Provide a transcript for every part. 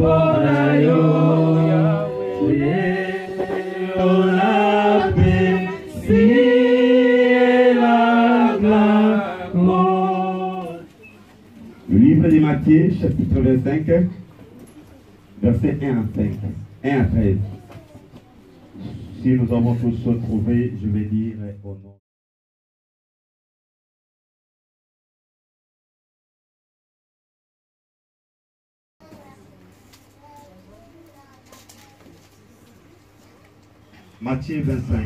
Le livre de Matthieu, chapitre 25, versets 1 à 5, 1 à 13. Si nous avons tous se trouvé, je vais dire au nom. Matthieu 25,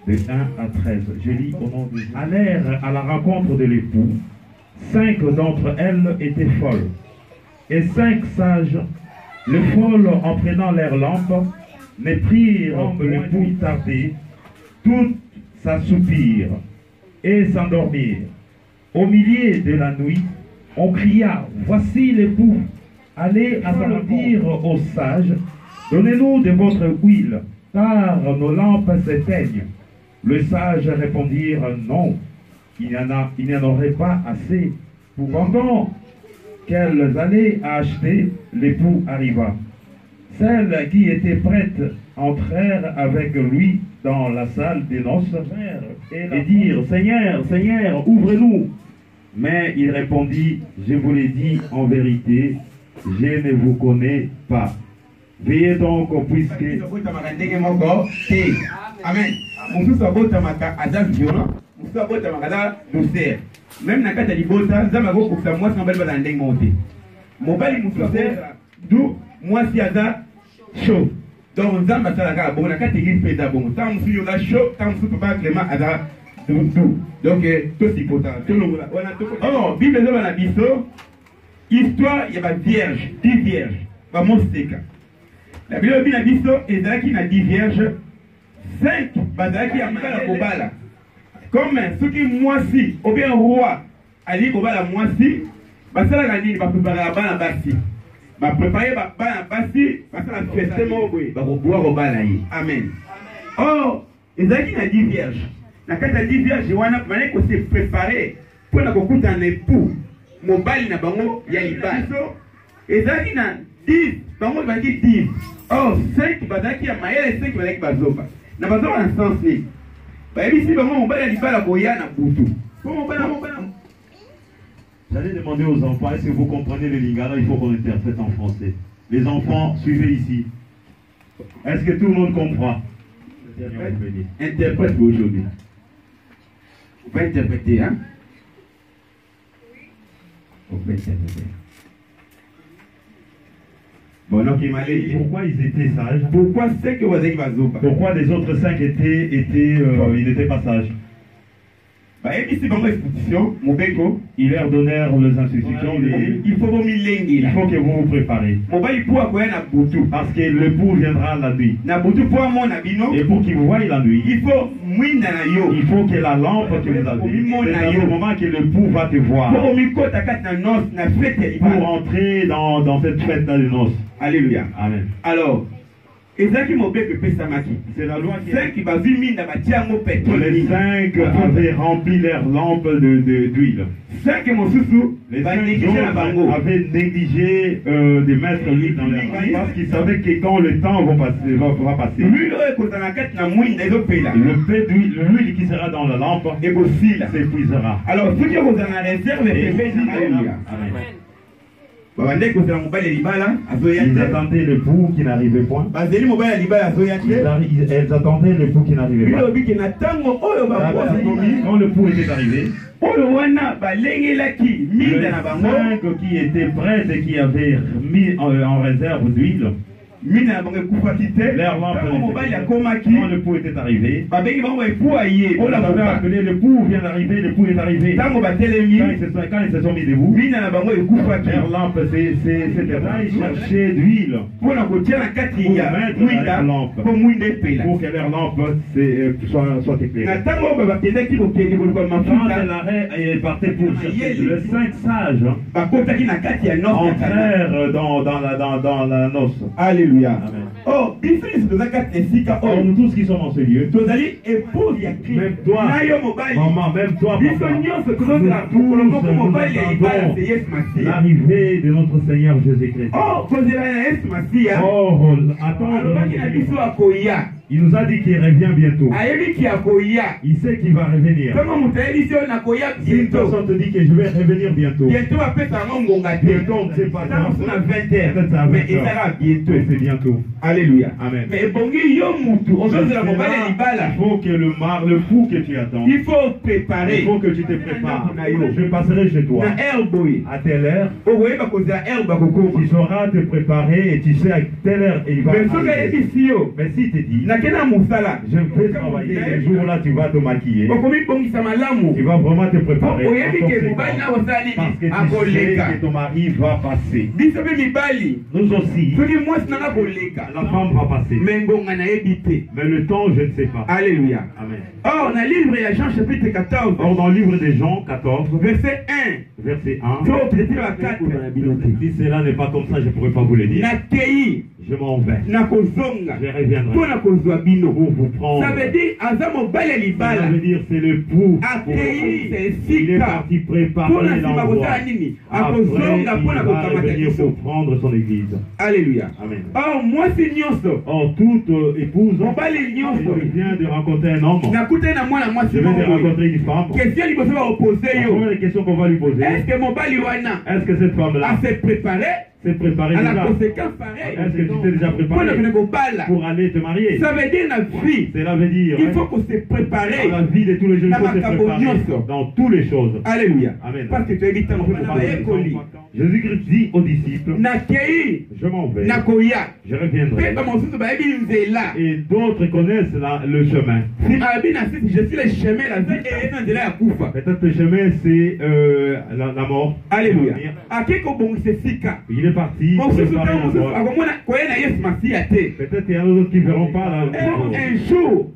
de 1 à 13. Je lis au nom de Jésus. Allèrent à la rencontre de l'époux. 5 d'entre elles étaient folles. Et 5 sages, les folles en prenant leurs lampes, ne prirent que l'époux tardé, toutes s'assoupirent et s'endormirent. Au milieu de la nuit, on cria, voici l'époux, allez dire aux sages, donnez-nous de votre huile, car nos lampes s'éteignent. Les sages répondirent, non, il n'y en aurait pas assez. Pendant qu'elles allaient acheter, l'époux arriva. Celles qui étaient prêtes entrèrent avec lui dans la salle des noces et dirent, Seigneur, Seigneur, ouvre-nous. Mais il répondit, je vous l'ai dit en vérité, je ne vous connais pas. Veillez donc puisque... Amen. Même dans le libota, ça m'a beaucoup de moi sans belle banding monté. Mobile moussaire, d'où moi si ada chaud. Donc zamba salaka bon na catégorie peda bon. Tant si on a chaud, tant si papa Clément ada d'où. Donc tout si potent. Tout le monde. Oh, Bible dans la biso. Histoire, il y a vierge, 10 vierges. Va mosteka. La Bible dans la biso et là qui na 10 vierges. 5 bazaki ya la kobala. Comme ceux qui moisi, ou bien roi, ali kobala moisi, basala gani ba préparer la bana basi. Ba préparer ba bana basi, basala fête mo boy, ba boire au bala yi. Amen. Oh, ezaki na 10 vierges. Na kata 10 vierges wana mané ko se préparer pour na kokuta na époux. Mobali na bango ya libala. Ezaki na 10, bango ba 10. Oh, 5 bazaki ya mayele 5 bazaki bazoba. Na bazoba na sens ni. J'allais demander aux enfants, est-ce que vous comprenez le lingala? Il faut qu'on interprète en français. Les enfants, suivez ici. Est-ce que tout le monde comprend? Interprète aujourd'hui. On va interpréter, hein? On va interpréter. Bon, donc, pourquoi ils étaient sages? Pourquoi c'est que vous avez dit pourquoi les autres 5 ils n'étaient pas sages? Ils leur donnèrent les instructions. Il faut que vous vous préparez. Parce que l'époux viendra la nuit. Et pour qu'il vous voie la nuit, il faut que la lampe que vous avez, c'est à ce moment que l'époux va te voir. Pour entrer dans cette fête de noces. Alléluia. Amen. Alors, c'est la loi qui va les 5 avaient rempli leurs lampes d'huile. Les 5 avaient négligé de mettre l'huile dans leurs lampes parce qu'ils savaient que quand le temps va passer, l'huile qui sera dans la lampe s'épuisera. Alors, ceux qui vous en réserve, ils attendaient l'époux qui n'arrivait point. Elles attendaient l'époux qui n'arrivait pas. Quand l'époux était arrivé, les 5 qui étaient prêts et qui avaient mis en réserve d'huile, leur lampe, quand l'époux était arrivé, on avait appelé l'époux vient d'arriver, l'époux est arrivé. Quand ils se sont mis debout, leur lampe c'était là, ils cherchaient d'huile pour mettre leur lampe, pour que leur lampe soit éclairée. Quand l'arrêt est parti pour chercher, les 5 sages entrèrent dans la noce. Alléluia. Alléluia. Amen. Oh, biso c'est dans un cas esika Or, oh. nous tous qui sommes en ce lieu, Tozali épouse ya Christ. même toi, Nayo mobali. maman, même toi, Biso papa, nyonso tozozala kokolo moko mobali ya libala c'est Yesu Masiya. l'arrivée de notre Seigneur Jésus-Christ. Oh, kozela na Yesu Masiya. Or, attends, Alobaki na biso akoya. il nous a dit qu'il revient bientôt. Ayebi ki akoya. Il sait qu'il va revenir. Kama mutayebi sio nakoya Si une bientôt. personne te dit que je vais revenir bientôt, Bientôt apesa ngo ngonga te. bientôt, on ne sait pas. Ça on a 20 heures. Peut-être à 20 Mais heures. il sera bientôt. Mais c'est bientôt. Alléluia. Amen. Mais bongi yo mutu. Ozozela mobali ya libala. Il faut que le fou que tu attends, Il faut il préparer. faut que tu te prépares. Je passerai chez toi Na herboy. à telle heure. Okoyeba kozela herbe kokoma. Tu sauras te préparer et tu sais à telle heure il va Mais soki arriver. ayebi si yo. Mais si tu dis, Nakena mosala. je vais travailler, les jours là tu vas te maquiller, Okomi bongisa malamu. tu vas vraiment te préparer. Oyebi en ke mobali na conséquence. osali Parce que tu sais akoleka. que ton mari va passer. Biso mpe mibali. Nous aussi, Soki mwasi nanga koleka. la femme va passer. Mais ngonga nayebi te. Mais le temps, je ne sais pas. Alléluia. Amen. Or, on a livre ya Jean chapitre 14, Or, dans le livre de Jean 14, verset 1. verset 1, So, traité à 4. si cela n'est pas comme ça, je ne pourrais pas vous le dire. Nakei, Je m'en vais. nakozonga. Je reviendrai Pona kozwa bino. pour vous prendre. Ça veut dire, aza mobali ya Ça libala. veut dire c'est le pou. Akei, c'est Il est sika. parti préparer Pona sima l'envoi. kosala nini? Après, Akozonga il pona va kokamata revenir biso. pour prendre son église. Alléluia. Amen. Or, mwasi nyonso. Or, toute épouse, Mobali nyonso. il vient de rencontrer un homme. Nakutani na mwana mwasi Je viens de moko. rencontrer une femme. Question liboso bakopose La yo. première question qu'on va lui poser, Est-ce que mobali wana est-ce que cette femme-là s'est préparé s'est préparée à la déjà? conséquence pareille? Est-ce que tu t'es déjà Pona préparé kone kobala. pour aller te marier? Ça veut dire na vie. Cela veut dire, Il faut qu'on se prépare. dans la vie de tous les jours, il faut se préparer dans toutes les choses. Alléluia. Amen. Parce que tu as dit tant Jésus-Christ dit aux disciples, Nakei, je m'en vais, Nakoya. je reviendrai. Pe ba mosusu ba yebi nzela. Et d'autres connaissent le chemin. Si abi na sisi je suis le chemin la vie et na nzela ya kufa. Peut-être le chemin, c'est la mort. Alléluia. Akiko bongise sika. Il est parti Mosusu préparer ta mosusu l'endroit. akomona koye na Yesu Masiya te. Peut-être qu'il y en a d'autres qui ne verront pas Un jour,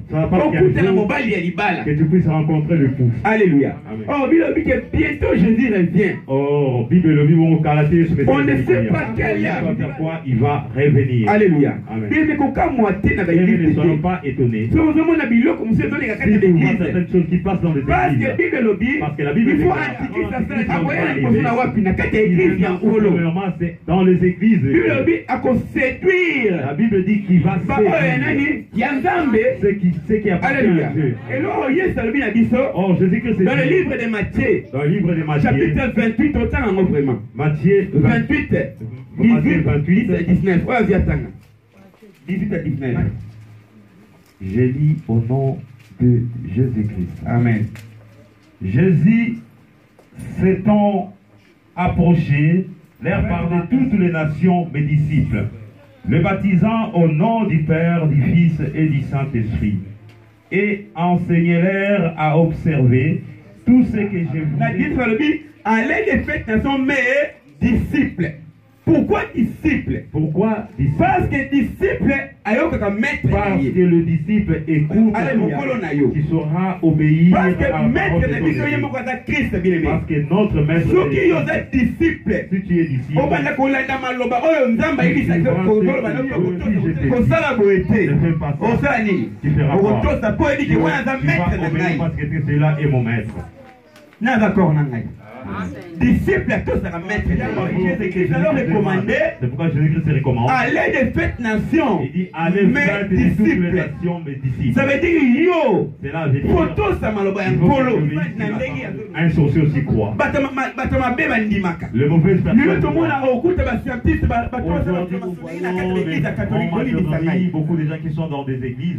ça va pas qu'il y a okuta na un jour mobali ya libala. que tu puisses rencontrer le fou. Alléluia. Amen. Oh, bilobi que bientôt Jésus revient. Or, Bible le vivant au Galatie, On ne sait pas quelle heure. pourquoi il va revenir. Alléluia. Amen. Mais kokamwa te na ba Et ne église. soyons pas étonnés. So ozomona biloko musu ezoleka kati Si ya vous voyez église. certaines choses qui passent dans les Parce églises, que Bible lobi, parce que la Bible il dit faut que- antiquer sa Antiquer sala. Akoya va liboso na arriver. wapi na kati ya église ya nkolo. Premièrement, c'est dans les églises. Bible lobi akoséduire. La Bible dit qu'il va Ba oyo ya séduire nani? Ya Nzambe. ce qui appartient Alléluia. à Dieu. Et là, Yesu alobi na biso Or, Jésus-Christ dans le dit livre de Matthieu, dans le livre de Matthieu, chapitre 28 autant yango vraiment. Matthieu 28, 18, 18 à 19. Ouais, viens tanga. 18 à 19. je lis au nom de Jésus-Christ. Amen. Jésus s'étant approché, leur parlait toutes les nations, mes disciples, le baptisant au nom du Père, du Fils et du Saint-Esprit, et enseignez-leur à observer tout ce que je vous La ai Bible alobi allez les faites nations mais disciples. Pourquoi disciples? Pourquoi disciple? Parce que disciple ayokaka maître. Parce que le disciple écoute Alléluia. qui saura obéir Parce à la que parole maître de na ton biso Dieu. ye moko aza Christ bien aimé. Parce que notre maître Soki est yo oza disciple, si tu es disciple, obanda kolanda maloba oyo Nzambe ayebisa kosala boye te. Osala nini? Okotosa mpo oyebi ke wana aza tu vas maître na obéir ngai. parce que celui-là est mon maître. Na d'accord na ngai. Disciple atosaka maître na ngai. Jésus-Christ alors recommandé C'est pourquoi Jésus-Christ se recommande. allez de faites nations Il dit allez mais faire de toutes les disciples. nations mes disciples. Ça veut dire yo Cela veut dire kotosa maloba ya il faut nkolo que na ndenge ya un sorcier aussi croit. bato mabe bandimaka. Le mauvais lelo personne. tomona okuta bascientiste Aujourd'hui, nous voyons les francs-maçonneries, beaucoup de gens qui sont dans des églises.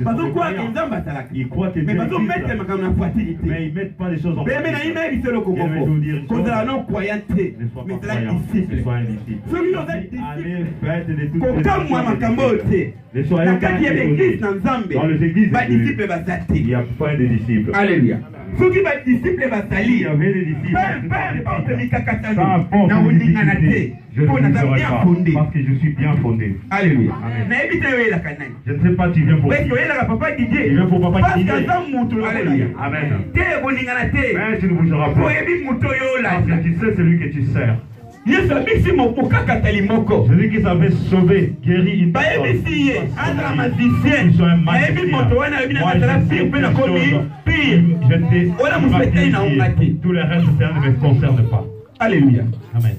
bazokoa enzambe asalaka Ils croient que Dieu mais bazomete existe, makambo na voiture te. mais ils mettent pas les choses en beme na pratique. ye nayebi eloko moko kozala no croyant te Ne sois mais pas zala croyant, disciple. sois un disciple. soki oza Allez, disciple faites de toutes les kokamwa makambo oyo te Ne na soyons pas kati ya l'église na nzambe dans les églises de badisciple Dieu. baza Il n'y te. a pas de disciples. Alléluia. soki badisciple Il bazali y avait des disciples. peu importe mikakatano Peu importe na les kolingana te difficultés, je ne mpo naza bougerai bien pas fondé. parce que je suis bien fondé. Alléluia. Amen. nayebi te oyelaka nani Je ne sais pas, tu viens pour parce que oyelaka papa Tu didie viens pour papa parce qui que dit. aza mutu Alléluia. lokola Amen. te kolingana te Mais tu ne bougeras po pas. oyebi mutu oyo Parce olanda que tu sais celui que tu sers. Yesu abisi mokaka talimoko. Jésus qui savait sauver, guérir une personne. Bayebisi ye, anda magicien. Ils sont un magicien. Bayebi moto wana abina natala pire pe na komi pire. Voilà, tous les restes ne me concernent pas. Alléluia. Amen.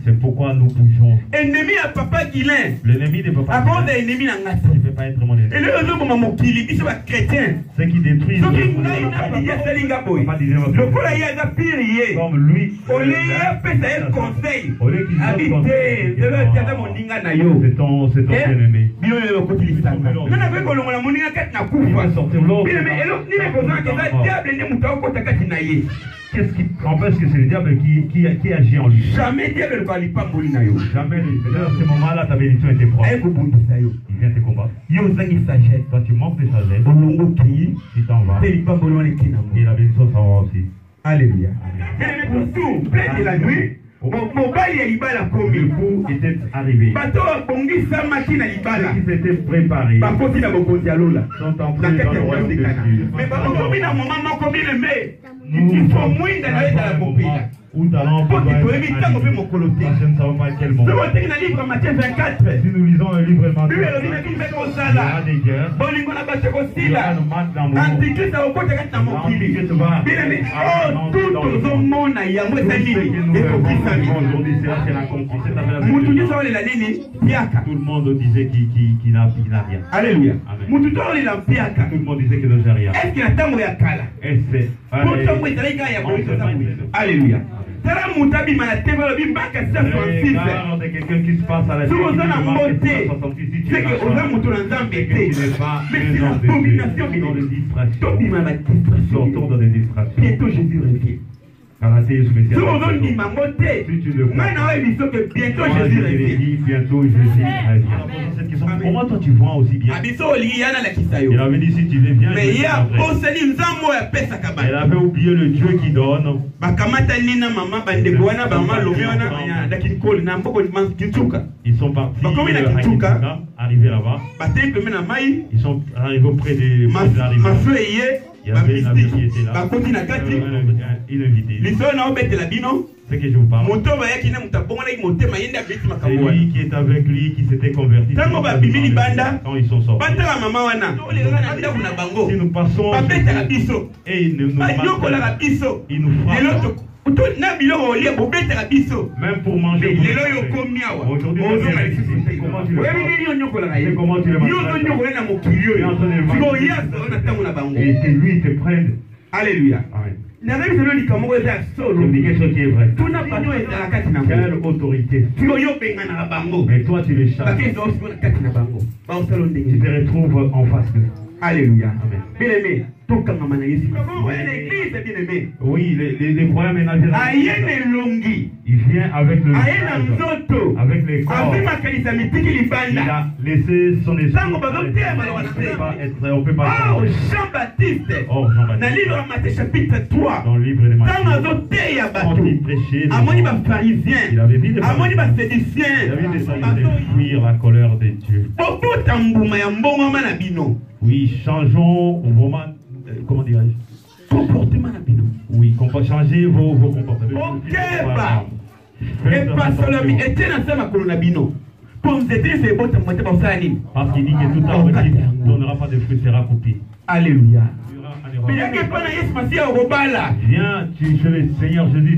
C'est pourquoi nous bougeons. Ennemi à papa Guilain. L'ennemi de papa Guilain ne peut pas être mon ennemi. Et le chrétien. Ce qui détruit comme lui. C'est ton bien-aimé. Qu'est-ce qui empêche que c'est le diable qui agit en lui? Jamais diable ne parle pas pour lui. Jamais. Dans ce moment-là, ta bénédiction était propre. Il vient te combattre. Toi, tu manques de sagesse. Tu t'en vas. Et la bénédiction s'en va aussi. Alléluia. Tout, plein de la nuit. Le coup était arrivé. Ceux qui s'étaient préparés sont entrés dans le royaume de Dieu. Il faut moins d'aller dans la population. Où talent pour je ne savons pas quel moment. Si nous lisons un livre Matthieu, il y aura des guerres. Il y aura le mal dans le Tout le monde disait qu'il n'a rien. Alléluia. Tout le monde disait qu'il n'a rien. Alléluia. Regarde quelqu'un qui se passe à la sortons dans des distractions. Bientôt Jésus revient. Si tu le crois, bientôt Jésus revient. Bientôt Jésus revient. Comment toi tu vois aussi bien? Il avait dit si tu veux bien. Mais il y a elle avait oublié le Dieu qui donne. Ils sont partis arrivés là-bas. Ils sont arrivés auprès des il y avait un ami qui était là. Il invité. Ce que je vous parle. C'est lui qui est avec lui, qui s'était converti. Quand ils sont sortis. Si nous passons et ils nous frappent. Même pour manger. Aujourd'hui, comment tu le manges? Et que lui te prenne. Alléluia. C'est quelque chose qui est vrai. Quelle autorité. Mais toi tu les chasses. Tu te retrouves en face d'eux. Alléluia. Bien-aimé. Oui, les problèmes ménagers. Il vient avec le avec les corps. Il a laissé son esprit. On ne peut pas oh, Jean-Baptiste. Dans le livre de Matthieu chapitre 3. Dans le livre de Matthieu. Quand il prêchait, il avait dit de fuir la colère de Dieu. Oui, changeons vraiment. Comment dirais-je? Comportement. Oui, changer vos comportements. Ok, bah. Et pas seulement. Et tiens, ça m'a connu. Parce qu'il dit que tout arbre qui ne donnera pas de fruits sera coupé. Alléluia. Viens, tu le Seigneur Jésus.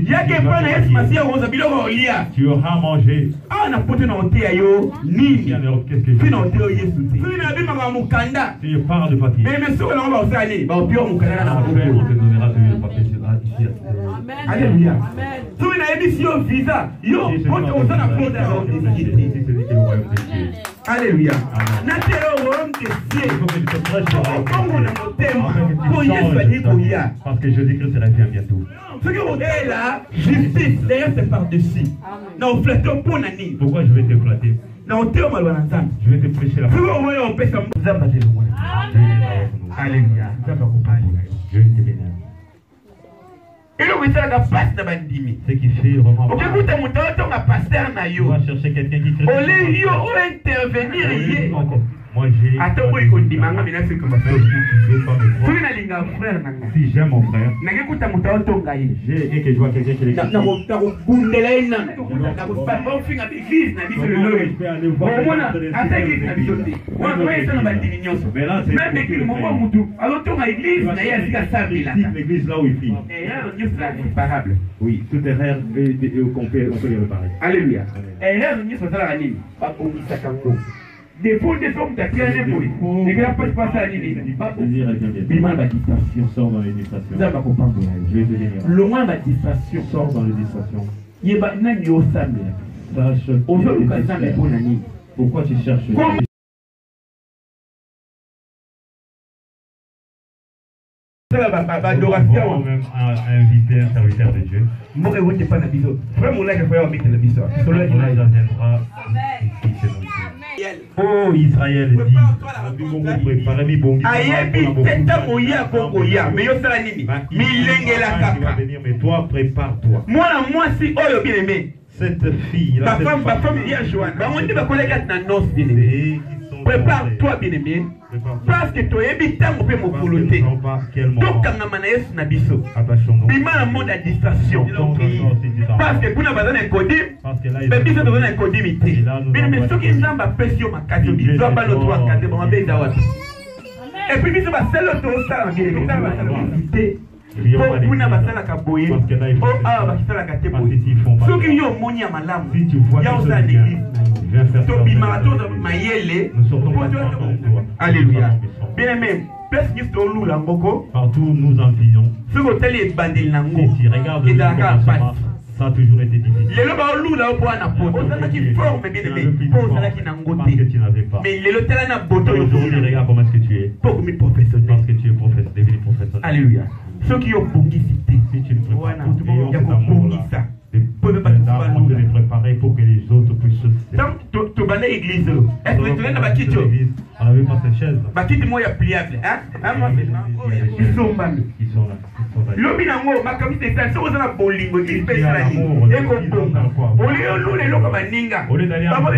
Tu auras mangé. Qu'est-ce que tu parles de fatigue. On te donnera de papier. Alléluia. Alléluia. Parce que Jésus-Christ revient bientôt. Ce que vous avez là, justice, d'ailleurs c'est par-dessus. Pourquoi je vais te flatter? Je vais te prêcher la parole. Alléluia. Je vais te bénir. Ce qui fait vraiment. Tu vas chercher quelqu'un qui crée. Moi j'ai. Attends, moi, il dit manga, mais là, c'est comme ça. Si j'aime mon frère, j'ai et que je vois quelqu'un qui l'écoute. L'église là où il prie. Oui, tout erreur, on peut les réparer. Alléluia. Des foules de hommes t'attirent les boules. Les gars peuvent passer à l'île. Bima la distraction. Sors dans les distractions. Je vais te dire. Loin la distraction. Sors dans les distractions. Sache. Pourquoi tu cherches? Adoration. Même inviter un serviteur de Dieu. Moi, je ne pas la bisou. Vraiment, là, je vais inviter la bisou. Oh, Israël dit, préparez-moi bon. Mais toi, prépare-toi. Moi, si, oh, bien aimé. Cette fille, ma femme, prépare-toi, bien aimé. Parce que tu es habitant au pays mokoloté. Donc, quand on a na biso, bima le monde à distraction. Parce que pour nous besoin d'un codim, mais biso besoin d'un codimité. Mais ceux qui n'ont pas pression ma carte, ils doivent pas le droit à carte, bon, et puis biso va seul auto ça, bien aimé, ça va s'inviter. Pour nous besoin la kaboye, oh ah, va quitter la carte boye. Ceux qui ont moni à malam, il y a aussi un église. Alléluia. Bien aimé, partout nous en vision. Si tu regardes ça a toujours été difficile. Parce que tu n'avais pas. Mais aujourd'hui, regarde comment est-ce que tu es. Parce que tu es devenu professionnel. Alléluia. Ceux qui ont publicité, si tu ne prépares pas, de les préparer pour que les autres puissent se. Donc, tu vas à l'église. Est-ce que tu es dans la kitchen? On n'avait pas cette chaise. Moi, il y a pliable. Ils sont là. L'homme n'a pas ma comité de ça, c'est un bowling. Il fait ça. Et comme bon. On est au loup, les locaux à Ninga. On est d'aller à Bongo.